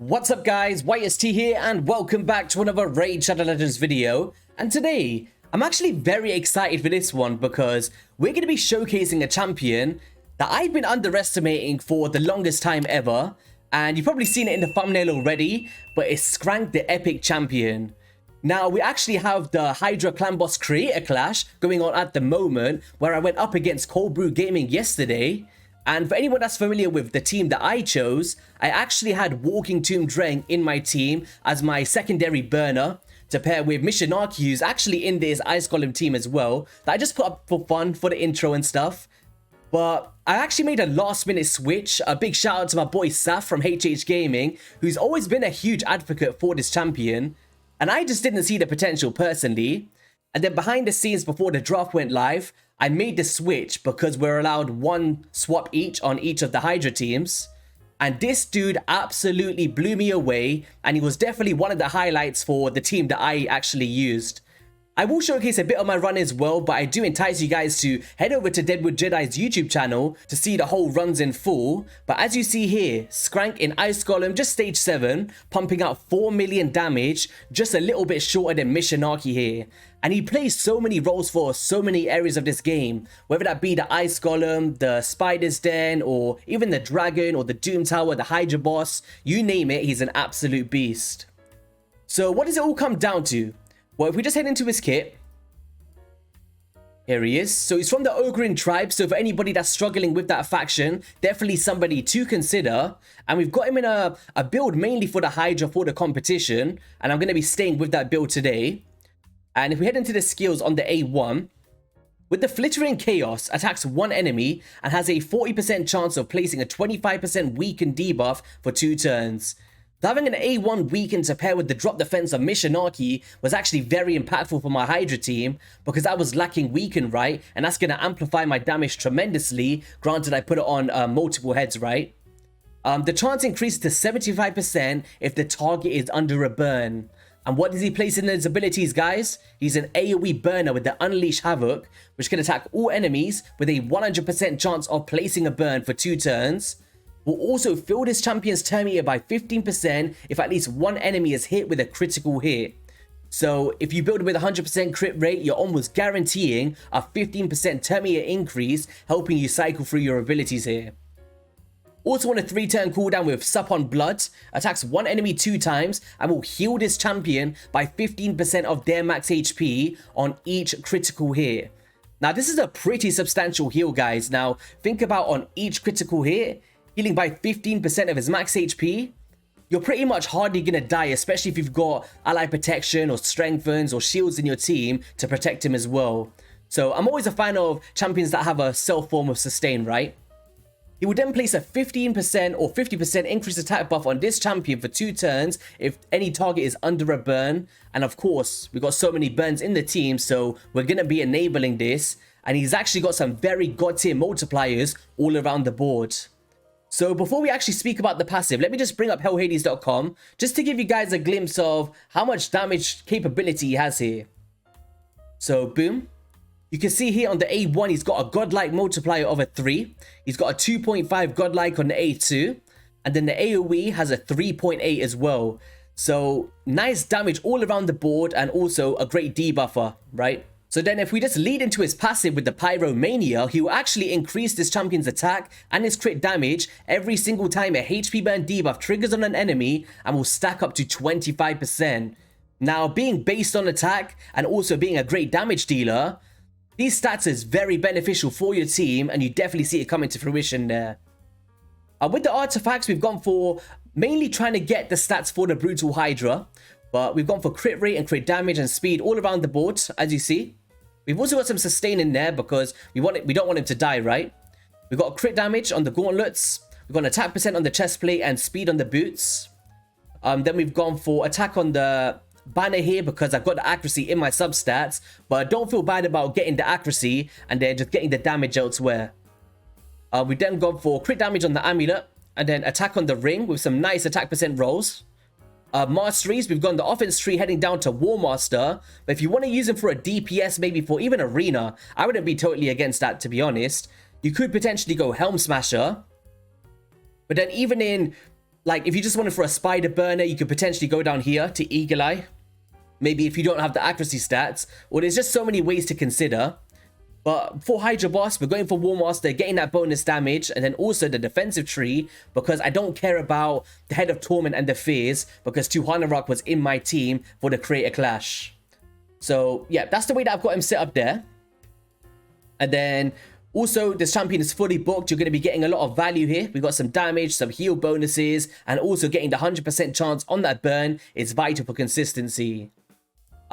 What's up guys, YST here and welcome back to another Raid Shadow Legends video. And today, I'm actually very excited for this one because we're going to be showcasing a champion that I've been underestimating for the longest time ever. And you've probably seen it in the thumbnail already, but it's Scrank the Epic Champion. Now, we actually have the Hydra Clan Boss Creator Clash going on at the moment, where I went up against Cold Brew Gaming yesterday. And for anyone that's familiar with the team that I chose, I actually had Walking Tomb Dreng in my team as my secondary burner to pair with Mishinaki, who's actually in this Ice Golem team as well, that I just put up for fun for the intro and stuff. But I actually made a last minute switch. A big shout out to my boy Saf from HH Gaming, who's always been a huge advocate for this champion. And I just didn't see the potential personally. And then behind the scenes before the draft went live, I made the switch because we're allowed one swap each on each of the Hydra teams. And this dude absolutely blew me away, and he was definitely one of the highlights for the team that I actually used. I will showcase a bit of my run as well, but I do entice you guys to head over to Deadwood Jedi's YouTube channel to see the whole runs in full. But as you see here, Scrank in Ice Golem, just stage 7, pumping out 4 million damage, just a little bit shorter than Mishinaki here. And he plays so many roles for so many areas of this game, whether that be the Ice Golem, the Spider's Den, or even the Dragon, or the Doom Tower, the Hydra Boss, you name it, he's an absolute beast. So what does it all come down to? Well, if we just head into his kit, here he is. So he's from the Ogrin tribe, so for anybody that's struggling with that faction, definitely somebody to consider. And we've got him in a build mainly for the Hydra for the competition, and I'm going to be staying with that build today. And if we head into the skills on the A1, with the Flittering Chaos, attacks one enemy and has a 40% chance of placing a 25% weaken debuff for 2 turns. So having an A1 weaken to pair with the drop defense of Mishinaki was actually very impactful for my Hydra team because I was lacking weaken, right? And that's going to amplify my damage tremendously, granted I put it on multiple heads, right? The chance increases to 75% if the target is under a burn. And what does he place in his abilities, guys? He's an AoE burner with the Unleash Havoc, which can attack all enemies with a 100% chance of placing a burn for 2 turns. Will also fill this champion's turn meter by 15% if at least one enemy is hit with a critical hit. So if you build with 100% crit rate, you're almost guaranteeing a 15% turn meter increase, helping you cycle through your abilities here. Also on a 3-turn cooldown with Sup on Blood, attacks one enemy 2 times and will heal this champion by 15% of their max HP on each critical hit. Now this is a pretty substantial heal, guys. Now think about on each critical hit, healing by 15% of his max HP, you're pretty much hardly going to die, especially if you've got ally protection or strengthens or shields in your team to protect him as well. So I'm always a fan of champions that have a self form of sustain, right? He would then place a 15% or 50% increased attack buff on this champion for 2 turns if any target is under a burn. And of course, we've got so many burns in the team, so we're going to be enabling this. And he's actually got some very god tier multipliers all around the board. So before we actually speak about the passive, let me just bring up hellhades.com just to give you guys a glimpse of how much damage capability he has here. So boom. You can see here on the A1, he's got a godlike multiplier of a 3. He's got a 2.5 godlike on the A2. And then the AoE has a 3.8 as well. So nice damage all around the board and also a great debuffer, right? So then if we just lead into his passive with the Pyromania, he will actually increase this champion's attack and his crit damage every single time a HP burn debuff triggers on an enemy and will stack up to 25%. Now, being based on attack and also being a great damage dealer, these stats is very beneficial for your team and you definitely see it coming to fruition there. With the artifacts, we've gone for mainly trying to get the stats for the Brutal Hydra, but we've gone for crit rate and crit damage and speed all around the board, as you see. We've also got some sustain in there because we don't want him to die, right? We've got crit damage on the gauntlets. We've got an attack percent on the chest plate and speed on the boots. Then we've gone for attack on the banner here because I've got the accuracy in my substats. But don't feel bad about getting the accuracy and then just getting the damage elsewhere. We've then gone for crit damage on the amulet. And then attack on the ring with some nice attack percent rolls. Masteries, we've gone the offense tree heading down to War Master. But if you want to use him for a DPS, maybe for even Arena, I wouldn't be totally against that, to be honest. You could potentially go Helm Smasher. But then even in Like, if you just wanted for a spider burner, you could potentially go down here to Eagle Eye. Maybe if you don't have the accuracy stats. Or there's just so many ways to consider. But for Hydra Boss, we're going for War Master, getting that bonus damage, and then also the defensive tree, because I don't care about the Head of Torment and the Fears, because Tuhanarok was in my team for the Creator Clash. So, yeah, that's the way that I've got him set up there. And then, also, this champion is fully booked. You're going to be getting a lot of value here. We've got some damage, some heal bonuses, and also getting the 100% chance on that burn is vital for consistency.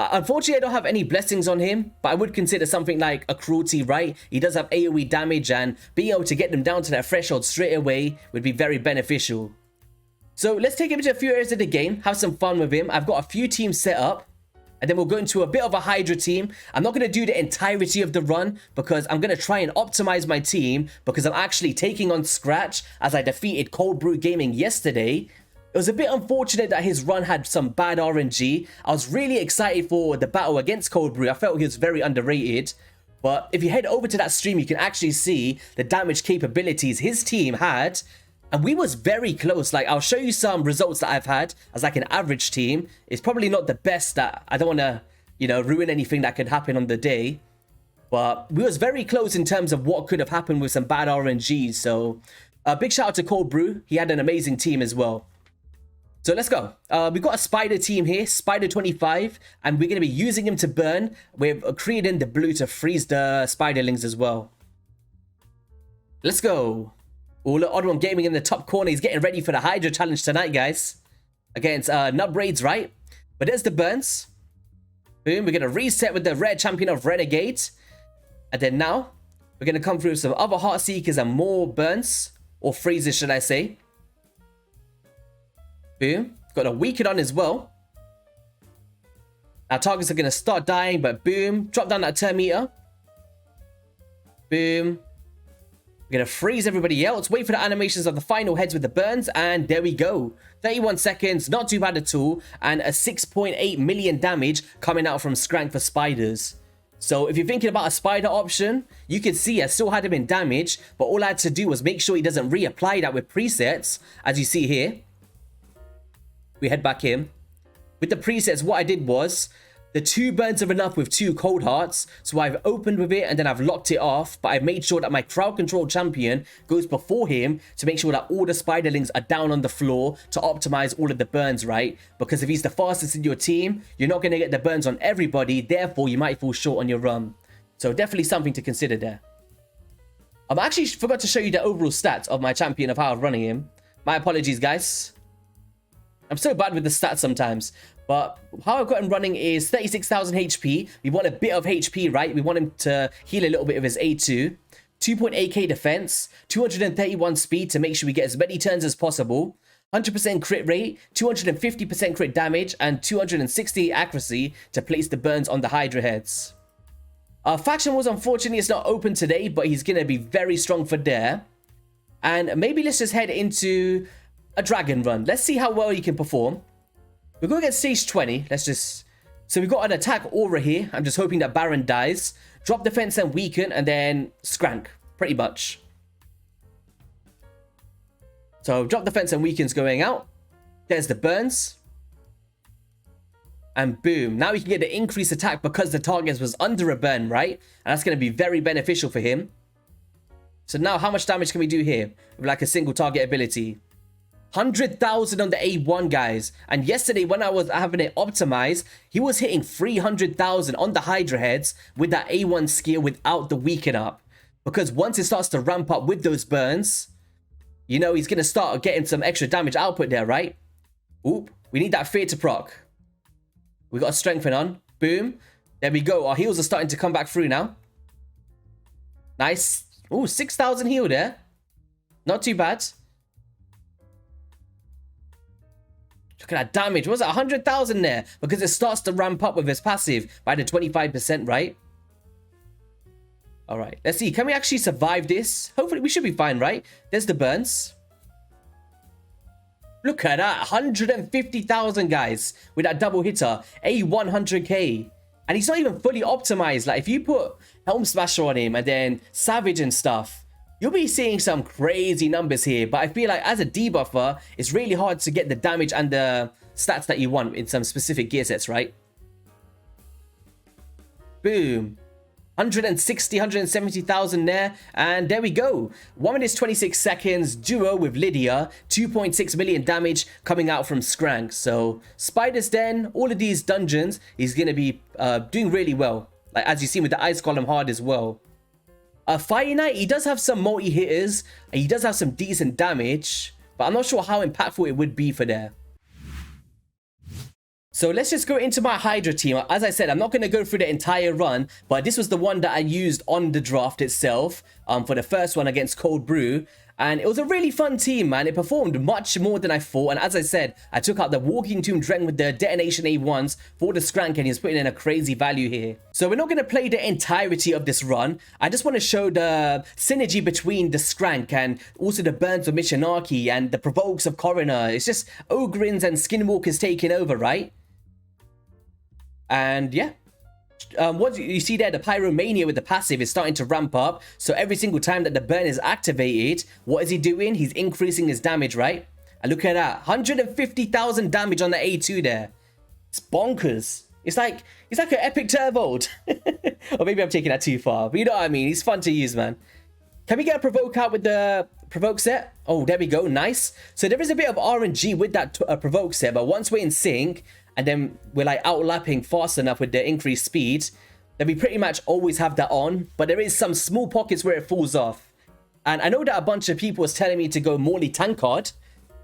Unfortunately, I don't have any blessings on him, but I would consider something like a Cruelty, right? He does have AoE damage, and being able to get them down to that threshold straight away would be very beneficial. So let's take him into a few areas of the game, have some fun with him. I've got a few teams set up, and then we'll go into a bit of a Hydra team. I'm not going to do the entirety of the run, because I'm going to try and optimize my team, because I'm actually taking on Scratch as I defeated Cold Brew Gaming yesterday. It was a bit unfortunate that his run had some bad RNG. I was really excited for the battle against Cold Brew. I felt he was very underrated. But if you head over to that stream, you can actually see the damage capabilities his team had. And we was very close. Like, I'll show you some results that I've had as like an average team. It's probably not the best. That I don't want to, you know, ruin anything that could happen on the day. But we was very close in terms of what could have happened with some bad RNG. So, big shout out to Cold Brew. He had an amazing team as well. So let's go. We've got a spider team here, Spider 25, and we're going to be using him to burn. We're creating the blue to freeze the spiderlings as well. Let's go. Oh, look, Oddworm Gaming in the top corner. He's getting ready for the Hydra challenge tonight, guys. Against Nub Raids, right? But there's the burns. Boom, we're going to reset with the rare champion of Renegade. And then now, we're going to come through with some other Heart Seekers and more burns. Or freezes, should I say. Boom. Got a weaken on as well. Our targets are going to start dying, but boom. Drop down that turn meter. Boom. We're going to freeze everybody else. Wait for the animations of the final heads with the burns. And there we go. 31 seconds. Not too bad at all. And a 6.8 million damage coming out from Scrank for spiders. So if you're thinking about a spider option, you can see I still had him in damage. But all I had to do was make sure he doesn't reapply that with presets. As you see here. We head back in. With the presets, what I did was, the 2 burns are enough with 2 cold hearts. So I've opened with it and then I've locked it off. But I've made sure that my crowd control champion goes before him to make sure that all the spiderlings are down on the floor to optimize all of the burns, right? Because if he's the fastest in your team, you're not going to get the burns on everybody. Therefore, you might fall short on your run. So definitely something to consider there. I actually forgot to show you the overall stats of my champion of how I'm running him. My apologies, guys. I'm so bad with the stats sometimes. But how I've got him running is 36,000 HP. We want a bit of HP, right? We want him to heal a little bit of his A2. 2.8k defense. 231 speed to make sure we get as many turns as possible. 100% crit rate. 250% crit damage. And 260 accuracy to place the burns on the Hydra heads. Our faction was unfortunately it's not open today. But he's going to be very strong for there. And maybe let's just head into a dragon run. Let's see how well he can perform. We're going to get stage 20. Let's just... So we've got an attack aura here. I'm just hoping that Baron dies. Drop defense and weaken. And then Scrank. Pretty much. So drop defense and weaken's going out. There's the burns. And boom. Now we can get the increased attack because the target was under a burn, right? And that's going to be very beneficial for him. So now how much damage can we do here? With like a single target ability. 100,000 on the A1, guys. And yesterday when I was having it optimized, he was hitting 300,000 on the Hydra heads with that A1 skill without the weaken up. Because once it starts to ramp up with those burns, you know, he's going to start getting some extra damage output there, right? Oop, we need that fear to proc. We got a strengthen on. Boom. There we go. Our heals are starting to come back through now. Nice. Ooh, 6,000 heal there. Not too bad. Look at that damage. What was it? 100,000 there. Because it starts to ramp up with his passive by the 25%, right? Alright. Let's see. Can we actually survive this? Hopefully we should be fine, right? There's the burns. Look at that. 150,000, guys. With that double hitter. A 100k. And he's not even fully optimized. Like, if you put Helm Smasher on him and then Savage and stuff, you'll be seeing some crazy numbers here. But I feel like as a debuffer, it's really hard to get the damage and the stats that you want in some specific gear sets, right? Boom. 170,000 there, and there we go. 1 minute 26 seconds, duo with Lydia, 2.6 million damage coming out from Scrank. So Spider's Den, all of these dungeons, he's gonna be doing really well. Like as you see with the Ice Column Hard as well. Fire Knight, he does have some multi-hitters, and he does have some decent damage, but I'm not sure how impactful it would be for there. So let's just go into my Hydra team. As I said, I'm not going to go through the entire run, but this was the one that I used on the draft itself for the first one against Cold Brew. And it was a really fun team, man. It performed much more than I thought. And as I said, I took out the Walking Tomb Dren with the Detonation A1s for the Scrank, and he's putting in a crazy value here. So we're not going to play the entirety of this run. I just want to show the synergy between the Scrank and also the Burns of Mishinaki and the Provokes of Coroner. It's just Ogryns and Skinwalkers taking over, right? And yeah, what you see there, the Pyromania with the passive is starting to ramp up. So every single time that the burn is activated, what is he doing? He's increasing his damage, right? And look at that, 150,000 damage on the A2 there. It's bonkers. It's like an epic Turvold. Or maybe I'm taking that too far, but you know what I mean. He's fun to use, man. Can we get a Provoke out with the Provoke set? Oh, there we go. Nice. So there is a bit of RNG with that Provoke set, but once we're in sync, and then we're like outlapping fast enough with the increased speed, then we pretty much always have that on. But there is some small pockets where it falls off. And I know that a bunch of people was telling me to go Morley Tankard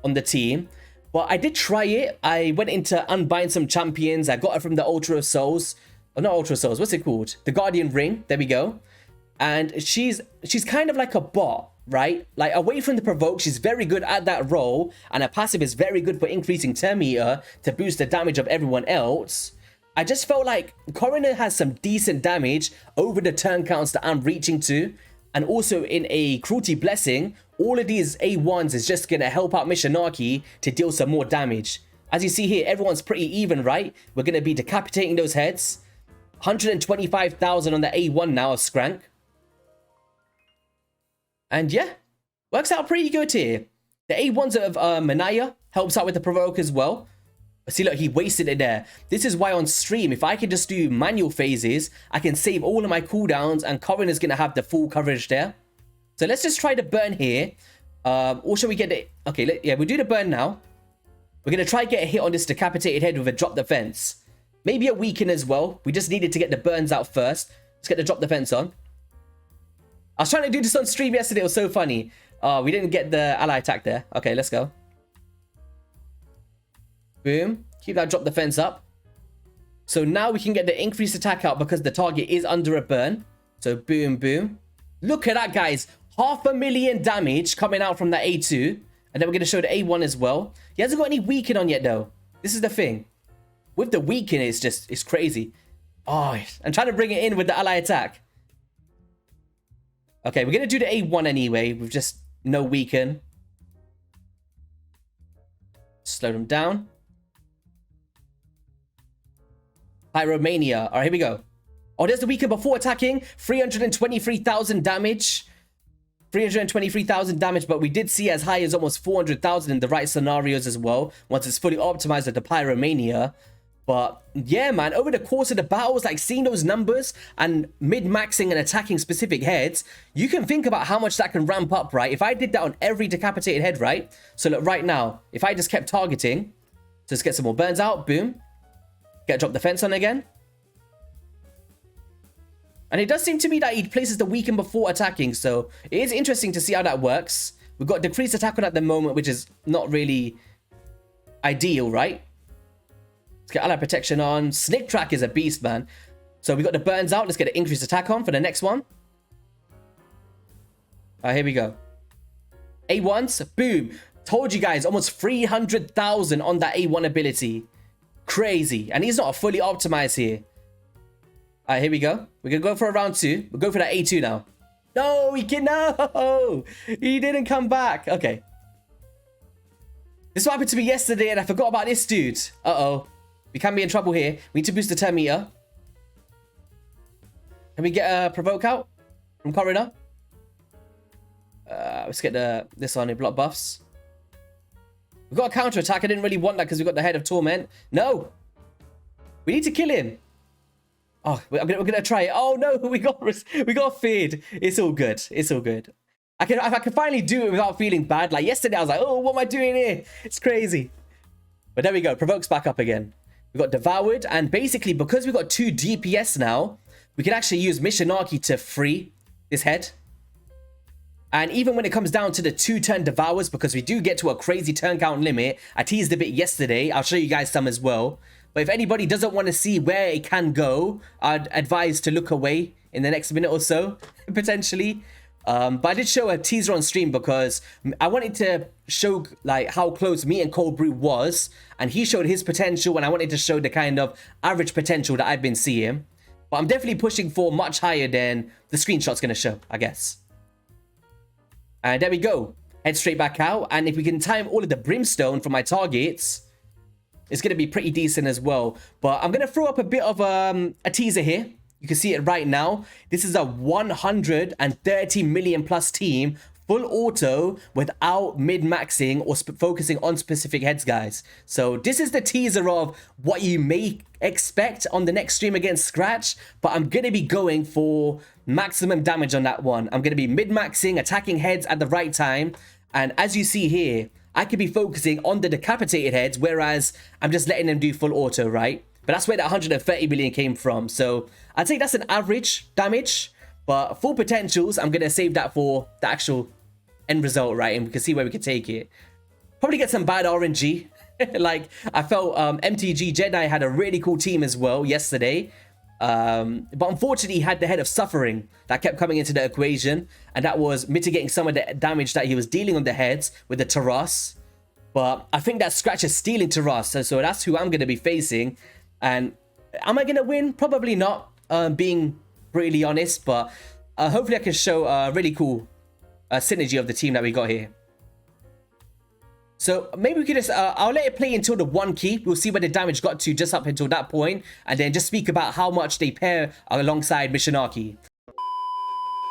on the team, but I did try it. I went into unbind some champions. I got it from the Ultra of Souls. Oh, not Ultra Souls. What's it called? The Guardian Ring. There we go. And she's kind of like a bot, right? Like away from the provoke, she's very good at that role, and her passive is very good for increasing turn meter to boost the damage of everyone else. I just felt like Coroner has some decent damage over the turn counts that I'm reaching to, and also in a Cruelty Blessing, all of these A1s is just gonna help out Mishinaki to deal some more damage. As you see here, everyone's pretty even, right? We're gonna be decapitating those heads. 125,000 on the A1 now of Scrank. And yeah, works out pretty good here. The A1s of Manaya helps out with the provoke as well. See, look, he wasted it there. This is why on stream, if I can just do manual phases, I can save all of my cooldowns, and Coroner's going to have the full coverage there. So let's just try the burn here. Or shall we get it? Okay, yeah, we'll do the burn now. We're going to try get a hit on this decapitated head with a drop defense. Maybe a weaken as well. We just needed to get the burns out first. Let's get the drop defense on. I was trying to do this on stream yesterday. It was so funny. We didn't get the ally attack there. Okay, let's go. Boom. Keep that drop defense up. So now we can get the increased attack out because the target is under a burn. So boom, boom. Look at that, guys. 500,000 damage coming out from that A2. And then we're going to show the A1 as well. He hasn't got any weaken on yet, though. This is the thing. With the weaken, it's crazy. Oh, I'm trying to bring it in with the ally attack. Okay, we're going to do the A1 anyway, with just no weaken. Slow them down. Pyromania. All right, here we go. Oh, there's the weaken before attacking. 323,000 damage. 323,000 damage, but we did see as high as almost 400,000 in the right scenarios as well, once it's fully optimized with the Pyromania. But yeah, man, over the course of the battles, like seeing those numbers and mid-maxing and attacking specific heads, you can think about how much that can ramp up, right? If I did that on every decapitated head, right? So look, right now, if I just kept targeting, just get some more burns out, boom. Get drop defense on again. And it does seem to me that he places the weaken before attacking, so it is interesting to see how that works. We've got decreased attack on at the moment, which is not really ideal, right? Let's get ally protection on. Snake track is a beast, man. So we got the burns out. Let's get an increased attack on for the next one. Here we go. A1s, boom. Told you guys, almost 300,000 on that A1 ability. Crazy. And he's not fully optimized here. Here we go. We're going to go for a round 2. We'll go for that A2 now. No, no. He didn't come back. Okay. This is what happened to me yesterday, and I forgot about this dude. Uh-oh. We can be in trouble here. We need to boost the turn meter. Can we get a provoke out from Coroner? Let's get this on, block buffs. We've got a counter attack. I didn't really want that because we got the Head of Torment. No. We need to kill him. Oh, we're gonna try it. Oh no, we got feared. It's all good. It's all good. I can finally do it without feeling bad. Like yesterday, I was like, oh, what am I doing here? It's crazy. But there we go. Provokes back up again. We got devoured, and basically because we got 2 DPS now, we can actually use Missionarchy to free this head. And even when it comes down to the 2-turn devours, because we do get to a crazy turn count limit, I teased a bit yesterday. I'll show you guys some as well. But if anybody doesn't want to see where it can go, I'd advise to look away in the next minute or so, potentially. But I did show a teaser on stream because I wanted to show like how close me and Cold Brew was. And he showed his potential, and I wanted to show the kind of average potential that I've been seeing. But I'm definitely pushing for much higher than the screenshot's going to show, I guess. And there we go. Head straight back out. And if we can time all of the brimstone for my targets, it's going to be pretty decent as well. But I'm going to throw up a bit of a teaser here. You can see it right now. This is a 130 million plus team, full auto without mid-maxing or focusing on specific heads, guys. So this is the teaser of what you may expect on the next stream against Scratch. But I'm going to be going for maximum damage on that one. I'm going to be mid-maxing, attacking heads at the right time. And as you see here, I could be focusing on the decapitated heads, whereas I'm just letting them do full auto, right? But that's where that 130 million came from. So I'd say that's an average damage. But full potentials, I'm going to save that for the actual end result, right? And we can see where we can take it. Probably get some bad RNG. Like, I felt MTG Jedi had a really cool team as well yesterday. But unfortunately, he had the Head of Suffering that kept coming into the equation. And that was mitigating some of the damage that he was dealing on the heads with the Taras. But I think that Scratch is stealing Taras. So that's who I'm going to be facing. And am I going to win? Probably not, being brutally honest. But hopefully I can show a really cool synergy of the team that we got here. So maybe we could just, I'll let it play until the 1 key. We'll see where the damage got to just up until that point. And then just speak about how much they pair alongside Missionarchy.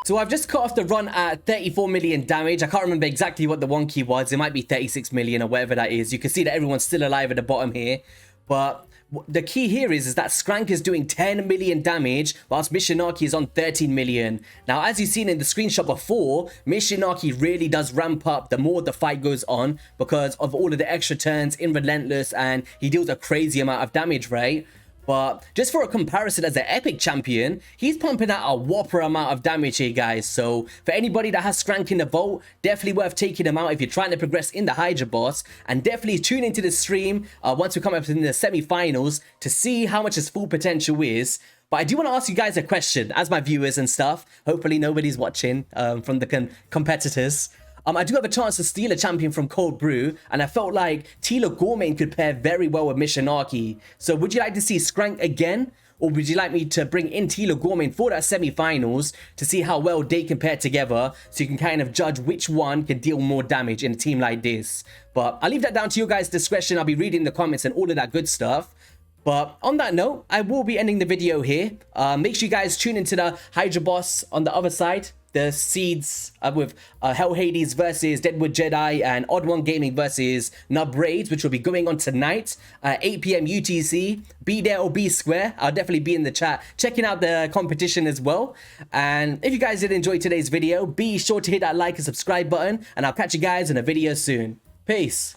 So I've just cut off the run at 34 million damage. I can't remember exactly what the 1 key was. It might be 36 million or whatever that is. You can see that everyone's still alive at the bottom here. But the key here is that Scrank is doing 10 million damage, whilst Missionarchy is on 13 million. Now, as you've seen in the screenshot before, Missionarchy really does ramp up the more the fight goes on because of all of the extra turns in Relentless, and he deals a crazy amount of damage, right? But just for a comparison, as an epic champion, he's pumping out a whopper amount of damage here, guys. So for anybody that has Scrank in the vault, definitely worth taking him out if you're trying to progress in the Hydra boss. And definitely tune into the stream once we come up in the semi-finals to see how much his full potential is. But I do want to ask you guys a question, as my viewers and stuff. Hopefully nobody's watching from the competitors. I do have a chance to steal a champion from Cold Brew, and I felt like Tila Gormain could pair very well with Missionarchy. So would you like to see Scrank again? Or would you like me to bring in Tila Gormain for that semi-finals to see how well they compare together, so you can kind of judge which one can deal more damage in a team like this? But I'll leave that down to you guys' discretion. I'll be reading the comments and all of that good stuff. But on that note, I will be ending the video here. Make sure you guys tune into the Hydra boss on the other side. The seeds with Hell Hades versus Deadwood Jedi and Odd One Gaming versus Nub Raids, which will be going on tonight at 8 PM UTC. Be there or be square. I'll definitely be in the chat checking out the competition as well. And if you guys did enjoy today's video, be sure to hit that like and subscribe button. And I'll catch you guys in a video soon. Peace.